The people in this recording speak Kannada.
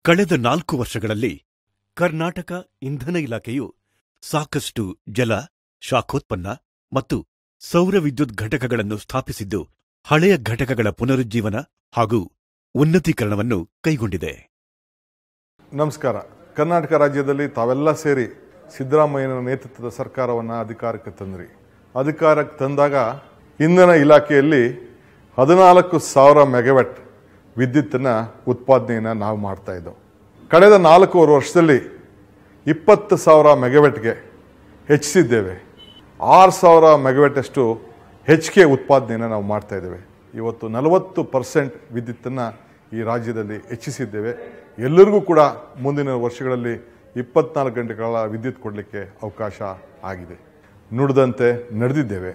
ಕಳೆದ 4 ವರ್ಷಗಳಲ್ಲಿ ಕರ್ನಾಟಕ ಇಂಧನ ಇಲಾಖೆಯು ಸಾಕಷ್ಟು ಜಲ, ಶಾಖೋತ್ಪನ್ನ ಮತ್ತು ಸೌರ ವಿದ್ಯುತ್ ಘಟಕಗಳನ್ನು ಸ್ಥಾಪಿಸಿದ್ದು ಹಳೆಯ ಘಟಕಗಳ ಪುನರುಜ್ಜೀವನ ಹಾಗೂ ಉನ್ನತೀಕರಣವನ್ನು ಕೈಗೊಂಡಿದೆ. ನಮಸ್ಕಾರ. ಕರ್ನಾಟಕ ರಾಜ್ಯದಲ್ಲಿ ತಾವೆಲ್ಲ ಸೇರಿ ಸಿದ್ದರಾಮಯ್ಯನ ನೇತೃತ್ವದ ಸರ್ಕಾರವನ್ನು ಅಧಿಕಾರಕ್ಕೆ ತಂದ್ರಿ. ಅಧಿಕಾರಕ್ಕೆ ತಂದಾಗ ಇಂಧನ ಇಲಾಖೆಯಲ್ಲಿ 14,000 ಮೆಗಾವ್ಯಾಟ್ ವಿದ್ಯುತ್ತನ್ನು ಉತ್ಪಾದನೆಯನ್ನು ನಾವು ಮಾಡ್ತಾ ಇದ್ದೆವು. ಕಳೆದ 4 ವರ್ಷದಲ್ಲಿ 20,000 ಮೆಗಾವ್ಯಾಟ್ಗೆ ಹೆಚ್ಚಿಸಿದ್ದೇವೆ. 6,000 ಮೆಗಾವ್ಯಾಟ್ ಅಷ್ಟು ಹೆಚ್ಚಿಗೆ ಉತ್ಪಾದನೆಯನ್ನು ನಾವು ಮಾಡ್ತಾ ಇದ್ದೇವೆ. ಇವತ್ತು 40% ವಿದ್ಯುತ್ತನ್ನು ಈ ರಾಜ್ಯದಲ್ಲಿ ಹೆಚ್ಚಿಸಿದ್ದೇವೆ. ಎಲ್ಲರಿಗೂ ಕೂಡ ಮುಂದಿನ ವರ್ಷಗಳಲ್ಲಿ 24 ಗಂಟೆಗಳ ವಿದ್ಯುತ್ ಕೊಡಲಿಕ್ಕೆ ಅವಕಾಶ ಆಗಿದೆ. ನುಡಿದಂತೆ ನಡೆದಿದ್ದೇವೆ.